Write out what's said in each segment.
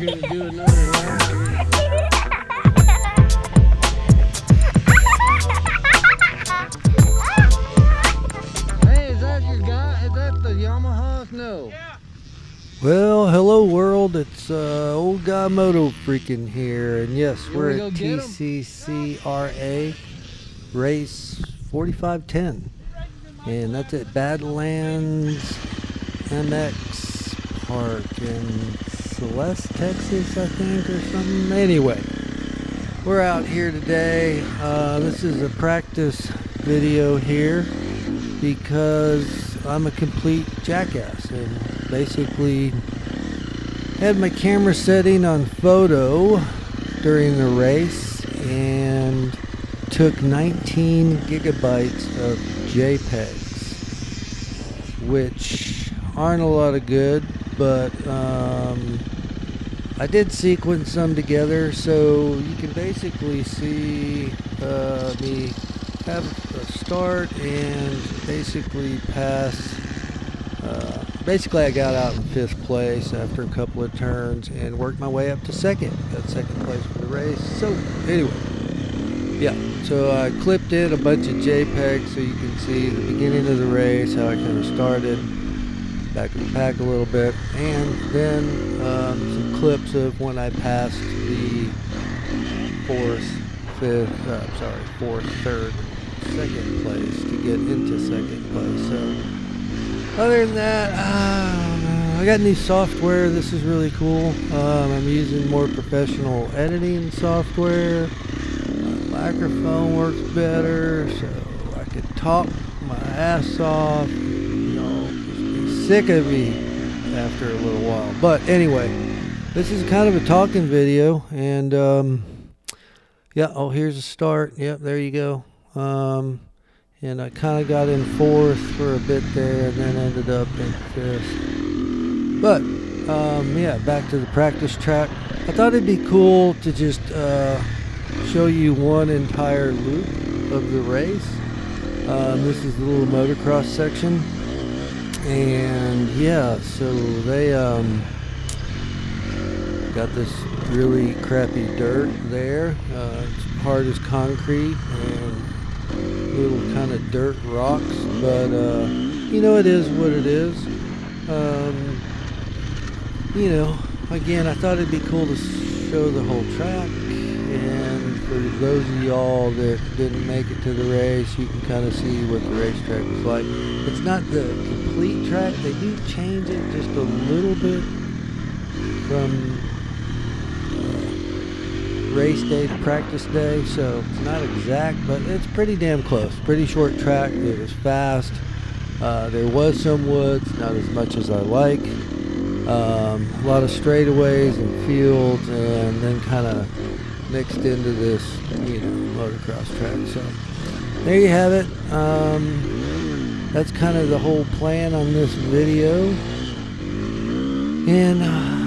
gonna do another lap. Hey, is that your guy? Is that the Yamaha? No. Yeah. Well, hello world, it's old guy Moto Freaking here, and yes, You we're wanna at go get 'em? TCCRA race 4510, and that's at Badlands MX Park in Celeste, Texas, I think, or something. Anyway, we're out here today. This is a practice video here because I'm a complete jackass and basically had my camera setting on photo during the race and took 19 gigabytes of JPEGs, which aren't a lot of good, but I did sequence some together, so you can basically see me have a start and basically pass. Basically, I got out in 5th place after a couple of turns and worked my way up to second. Got second place for the race. So anyway, yeah. So I clipped in a bunch of JPEGs so you can see the beginning of the race, how I kind of started, back of the pack a little bit, and then some clips of when I passed the 4th, 3rd, second place to get into second place. So other than that, I got new software. This is really cool. I'm using more professional editing software. My microphone works better, so I could talk my ass off. You know, just be sick of me after a little while. But anyway, this is kind of a talking video, and yeah. Oh, here's a start. Yep, there you go. And I kind of got in 4th for a bit there and then ended up in 5th. But, yeah, back to the practice track. I thought it'd be cool to just show you one entire loop of the race. This is the little motocross section. And, yeah, so they got this really crappy dirt there. It's hard as concrete and little kind of dirt rocks, but you know, it is what it is. You know, again, I thought it'd be cool to show the whole track, and for those of y'all that didn't make it to the race, you can kind of see what the racetrack was like. It's not the complete track. They do change it just a little bit from race day to practice day, so it's not exact, but it's pretty damn close. Pretty short track. It was fast. There was some woods, not as much as I like. A lot of straightaways and fields, and then kind of mixed into this, you know, motocross track. So there you have it. That's kind of the whole plan on this video. And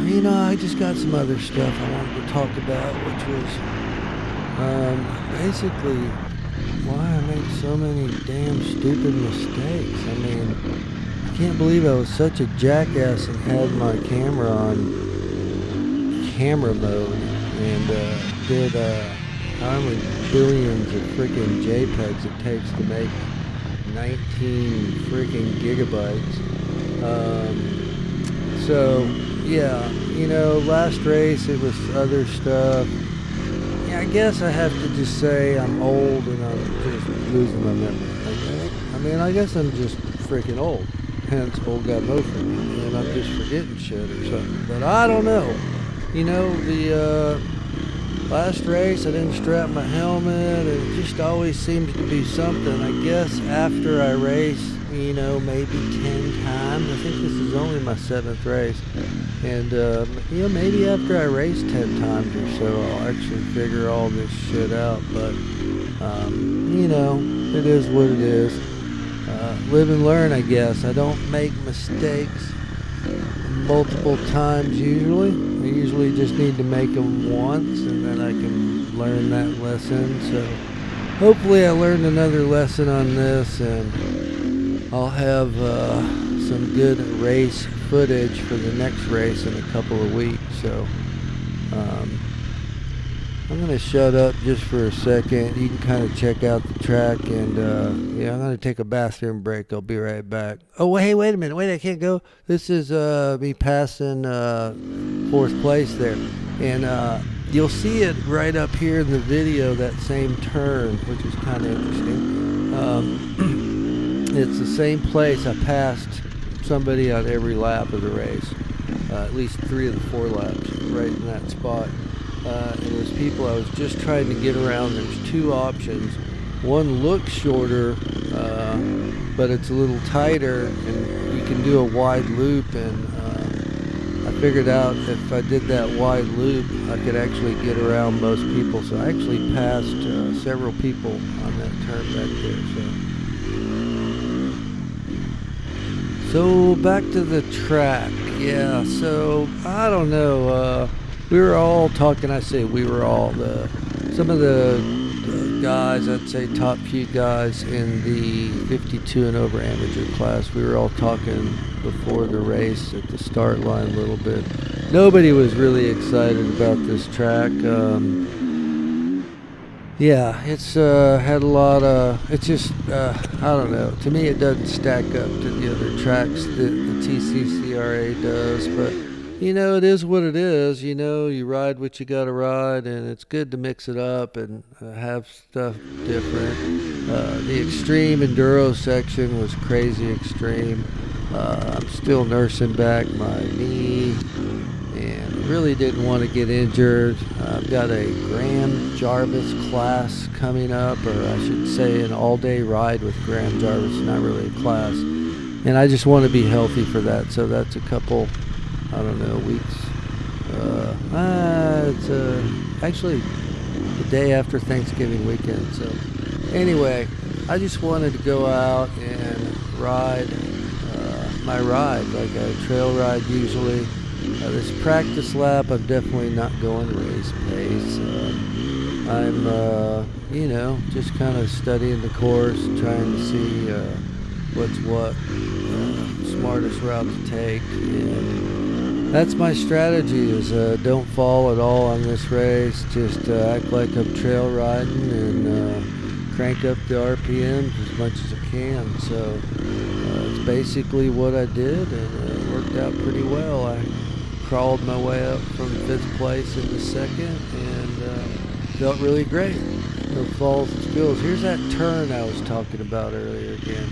you know, I just got some other stuff I wanted to talk about, which was basically why I make so many damn stupid mistakes. I mean, I can't believe I was such a jackass and had my camera on camera mode and did how many billions of freaking JPEGs it takes to make 19 freaking gigabytes. So yeah, you know, last race it was other stuff. Yeah, I guess I have to just say I'm old and I'm just losing my memory. I mean, I guess I'm just freaking old. Hence, old guy motion, and I'm just forgetting shit or something. But I don't know. You know, the last race I didn't strap my helmet. It just always seems to be something. I guess after I race, you know, maybe 10 times. I think this is only my 7th race. And, you know, maybe after I race 10 times or so, I'll actually figure all this shit out. But, you know, it is what it is. Live and learn, I guess. I don't make mistakes multiple times usually. I usually just need to make them once, and then I can learn that lesson. So hopefully I learned another lesson on this, and I'll have some good race footage for the next race in a couple of weeks. So I'm going to shut up just for a second. You can kind of check out the track, and yeah, I'm going to take a bathroom break. I'll be right back. Oh, wait a minute. Wait, I can't go. This is me passing 4th place there. And you'll see it right up here in the video, that same turn, which is kind of interesting. It's the same place I passed somebody on every lap of the race. At least 3 of the 4 laps, right in that spot. And there's people I was just trying to get around. There's 2 options. One looks shorter, but it's a little tighter, and you can do a wide loop. And I figured out if I did that wide loop, I could actually get around most people. So I actually passed several people on that turn back there. So back to the track. Yeah, so I don't know. We were all talking. I say we were all. Some of the guys, I'd say top few guys in the 52 and over amateur class, we were all talking before the race at the start line a little bit. Nobody was really excited about this track. Yeah, it's had a lot of, it's just, I don't know. To me, it doesn't stack up to the other tracks that the TCCRA does, but you know, it is what it is. You know, you ride what you gotta ride, and it's good to mix it up and have stuff different. The extreme enduro section was crazy extreme. I'm still nursing back my knee, and really didn't want to get injured. I've got a Graham Jarvis class coming up, or I should say an all-day ride with Graham Jarvis, not really a class. And I just want to be healthy for that, so that's a couple, I don't know, weeks. It's actually the day after Thanksgiving weekend. So anyway, I just wanted to go out and ride my ride, like a trail ride usually. This practice lap, I'm definitely not going race pace. I'm, you know, just kind of studying the course, trying to see what's what, smartest route to take. And that's my strategy, is don't fall at all on this race. Just act like I'm trail riding and crank up the RPMs as much as I can. So it's basically what I did, and it worked out pretty well. I crawled my way up from 5th place into 2nd, and felt really great. No falls and spills. Here's that turn I was talking about earlier again.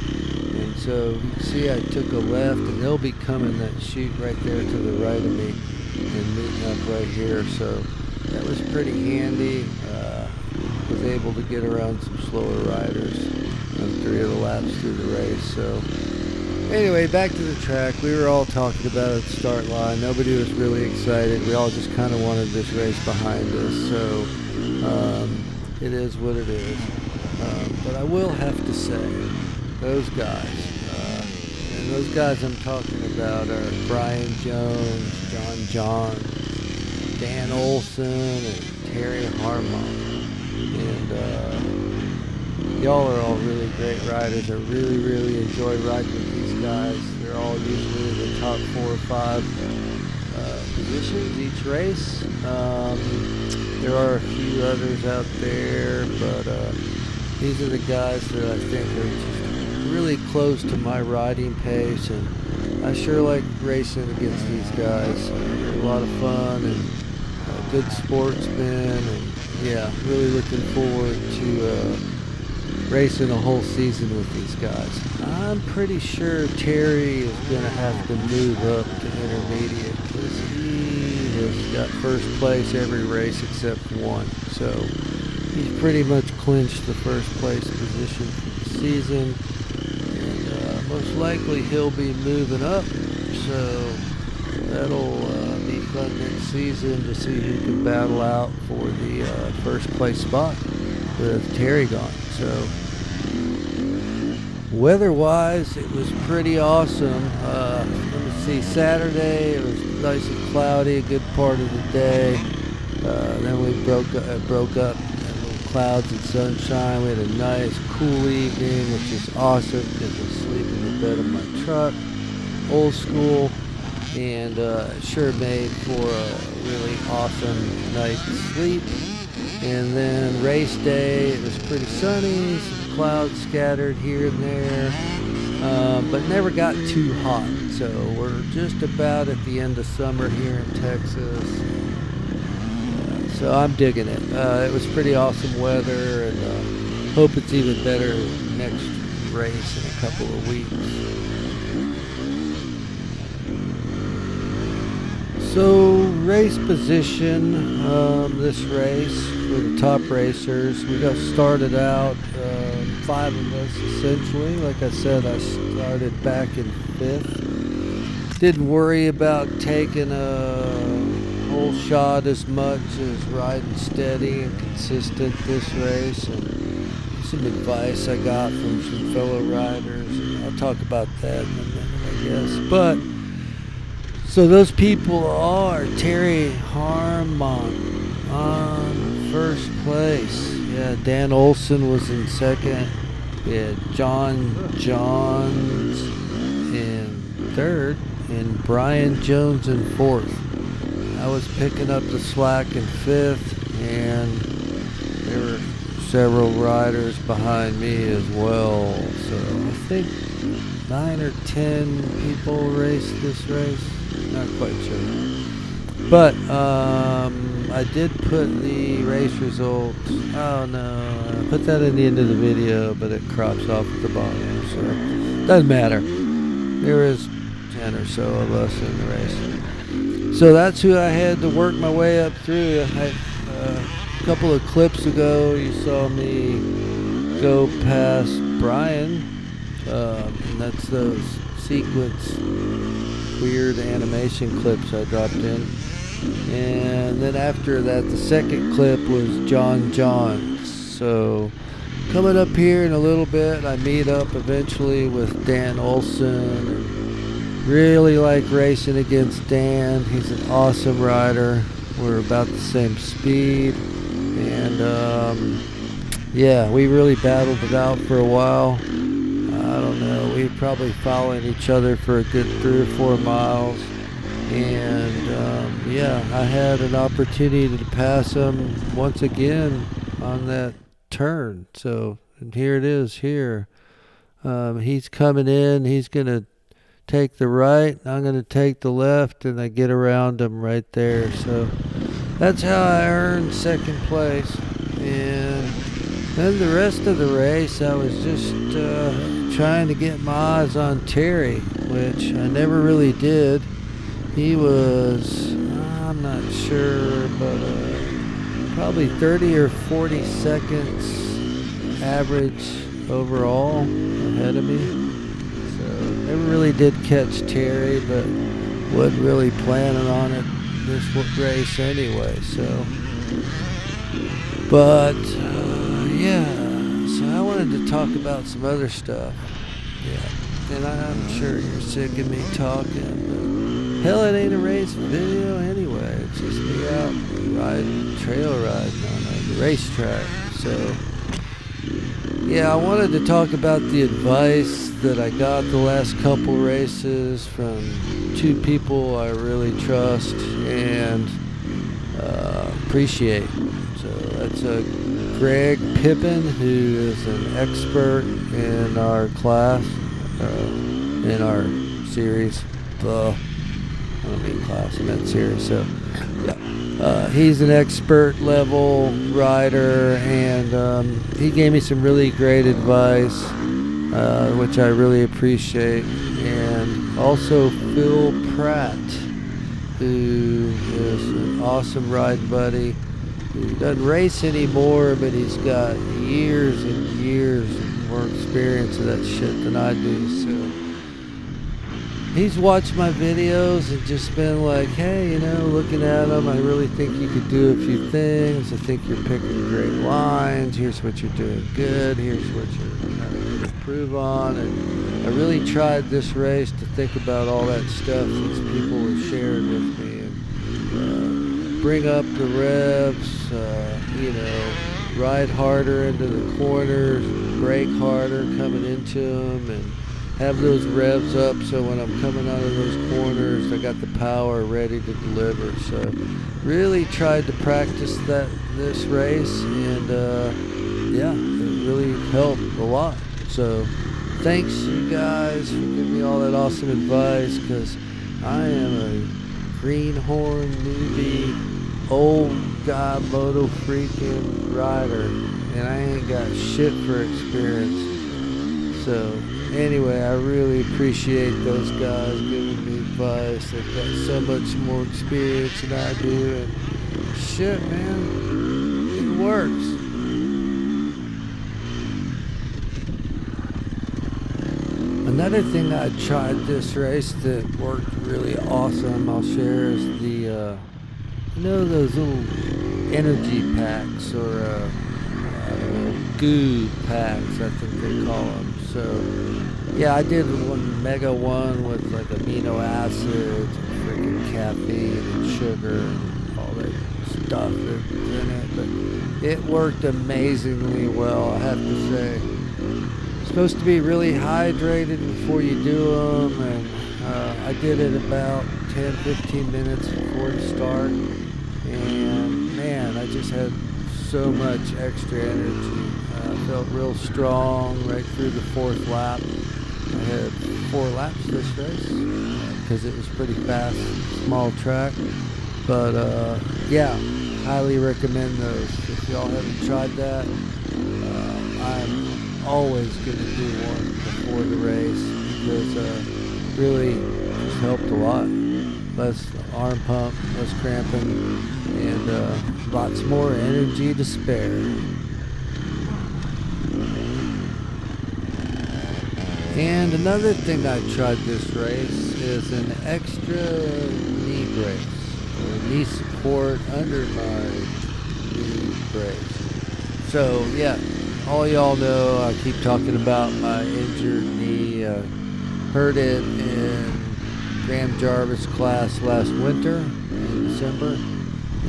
And so you can see I took a left, and they'll be coming that chute right there to the right of me and meeting up right here. So that was pretty handy. Was able to get around some slower riders on 3 of the laps through the race. So anyway, back to the track. We were all talking about it at the start line. Nobody was really excited. We all just kind of wanted this race behind us. So it is what it is. But I will have to say, those guys, and those guys I'm talking about are Brian Jones, John, Dan Olson, and Terry Harmon. And y'all are all really great riders. I really, really enjoy riding with these guys. They're all usually in the top 4 or 5 positions each race. There are a few others out there, but these are the guys that I think are just really close to my riding pace, and I sure like racing against these guys. They're a lot of fun and good sportsmen, and yeah, really looking forward to racing a whole season with these guys. I'm pretty sure Terry is going to have to move up to intermediate, because he has got 1st place every race except 1. So he's pretty much clinched the 1st place position for the season, and most likely he'll be moving up. So that'll be fun next season to see who can battle out for the 1st place spot with Terry gone. So weather-wise, it was pretty awesome. Let me see, Saturday it was nice and cloudy a good part of the day. Then we broke up little clouds and sunshine. We had a nice cool evening, which is awesome because I sleep in the bed of my truck, old school. and sure made for a really awesome night's sleep. And then race day, it was pretty sunny, some clouds scattered here and there, but never got too hot. So we're just about at the end of summer here in Texas. So I'm digging it. It was pretty awesome weather, and hope it's even better next race in a couple of weeks. So race position, this race for the top racers, we got started out, 5 of us essentially. Like I said, I started back in 5th. Didn't worry about taking a whole shot as much as riding steady and consistent this race, and some advice I got from some fellow riders, and I'll talk about that in a minute, I guess. But so those people are Terry Harmon on first place. Yeah, Dan Olson was in second. We had John Johns in third, and Brian Jones in fourth. I was picking up the slack in fifth, and there were several riders behind me as well. So I think 9 or 10 people raced this race. Not quite sure. But I did put the race results. Oh no, I put that in the end of the video, but it crops off at the bottom. So doesn't matter. There was 10 or so of us in the race. So that's who I had to work my way up through. A couple of clips ago, you saw me go past Brian. And that's those sequence weird animation clips I dropped in. And then after that, the second clip was John Johns. So coming up here in a little bit, I meet up eventually with Dan Olson. Really like racing against Dan. He's an awesome rider. We're about the same speed. And yeah, we really battled it out for a while. I don't know, we probably followed each other for a good 3 or 4 miles, and yeah, I had an opportunity to pass him once again on that turn. So, and here it is here. He's coming in, he's going to take the right, I'm going to take the left, and I get around him right there. So that's how I earned second place. And then the rest of the race, I was just trying to get my eyes on Terry, which I never really did. He was, I'm not sure, but probably 30 or 40 seconds average overall ahead of me. So never really did catch Terry, but wasn't really planning on it this race anyway. So, but yeah, so I wanted to talk about some other stuff. Yeah, and I'm sure you're sick of me talking, but hell, it ain't a race video anyway. It's just me out trail riding on a racetrack. So yeah, I wanted to talk about the advice that I got the last couple races from 2 people I really trust and appreciate. So that's Greg Pippin, who is an expert in our class, in our series. I don't mean class, I meant series. So yeah, he's an expert level rider, and he gave me some really great advice, which I really appreciate. And also Phil Pratt, who is an awesome ride buddy. He doesn't race anymore, but he's got years and years more experience of that shit than I do. So he's watched my videos and just been like, hey, you know, looking at them, I really think you could do a few things. I think you're picking great lines. Here's what you're doing good. Here's what you're going to improve on. And I really tried this race to think about all that stuff that people were sharing with me, and bring up the revs, you know, ride harder into the corners, brake harder coming into them, and have those revs up so when I'm coming out of those corners, I got the power ready to deliver. So really tried to practice this race, and yeah, it really helped a lot. So thanks you guys for giving me all that awesome advice, because I am a greenhorn newbie, old guy moto freaking rider, and I ain't got shit for experience. So anyway, I really appreciate those guys giving me advice. They've got so much more experience than I do, and shit, man, it works. Another thing I tried this race that worked really awesome, I'll share, is the you know, those little energy packs, or goo packs, I think they call them. So yeah, I did one mega one with like amino acids and freaking caffeine and sugar and all that stuff that's in it, but it worked amazingly well, I have to say. It's supposed to be really hydrated before you do them, and I did it about 10-15 minutes before the start, and man, I just had so much extra energy. I felt real strong right through the 4th lap. I had 4 laps this race because it was pretty fast, small track. But yeah, highly recommend those. If y'all haven't tried that, I'm always going to do one before the race, because really just helped a lot. Less arm pump, less cramping, and lots more energy to spare. And another thing I tried this race is an extra knee brace, or knee support under my knee brace. So yeah, all y'all know I keep talking about my injured knee. Hurt it in Graham Jarvis class last winter in December,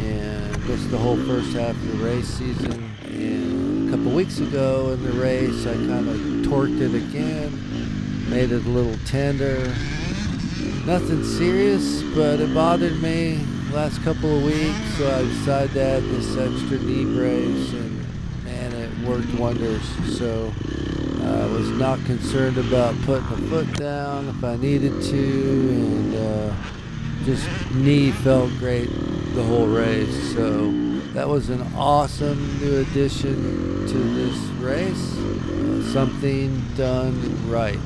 and just the whole first half of the race season. And a couple weeks ago in the race, I kind of torqued it again, made it a little tender. Nothing serious, but it bothered me last couple of weeks, so I decided to add this extra knee brace, and man, it worked wonders. So I was not concerned about putting a foot down if I needed to, and just knee felt great the whole race. So that was an awesome new addition to this race. Something done right.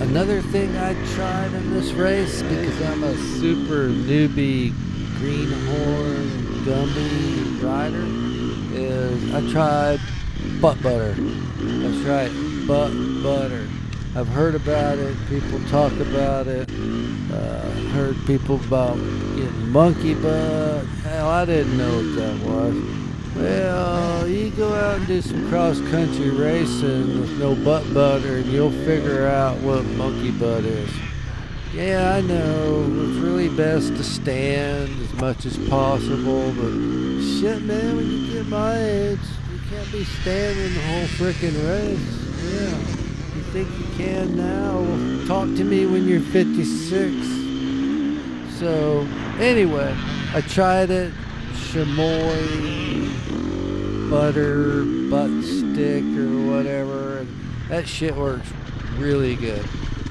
Another thing I tried in this race, because I'm a super newbie greenhorn Gumby rider, is I tried butt butter. That's right, butt butter. I've heard about it, people talk about it, heard people about getting monkey butt. Hell, I didn't know what that was. Well, you go out and do some cross-country racing with no butt butter, and you'll figure out what monkey butt is. Yeah, I know, it's really best to stand as much as possible, but shit, man, when you get my age, you can't be standing the whole frickin' race. Yeah, you think you can now? Well, talk to me when you're 56. So, anyway, I tried it. Chamoy butter butt stick or whatever, and that shit works really good.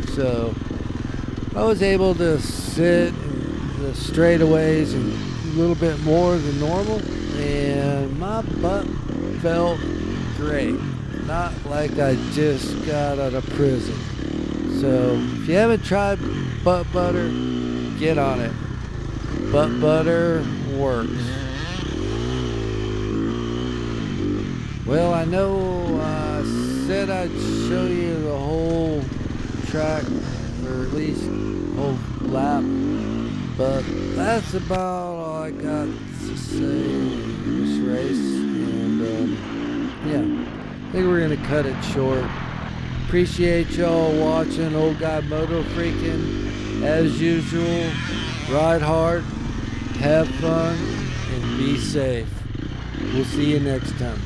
So I was able to sit in the straightaways and a little bit more than normal, and my butt felt great, not like I just got out of prison. So if you haven't tried butt butter, get on it. Butt butter works. Well, I know I said I'd show you the whole track, or at least whole lap, but that's about all I got to say in this race. And yeah, I think we're gonna cut it short. Appreciate y'all watching Old Guy Moto Freaking. As usual, ride hard, have fun, and be safe. We'll see you next time.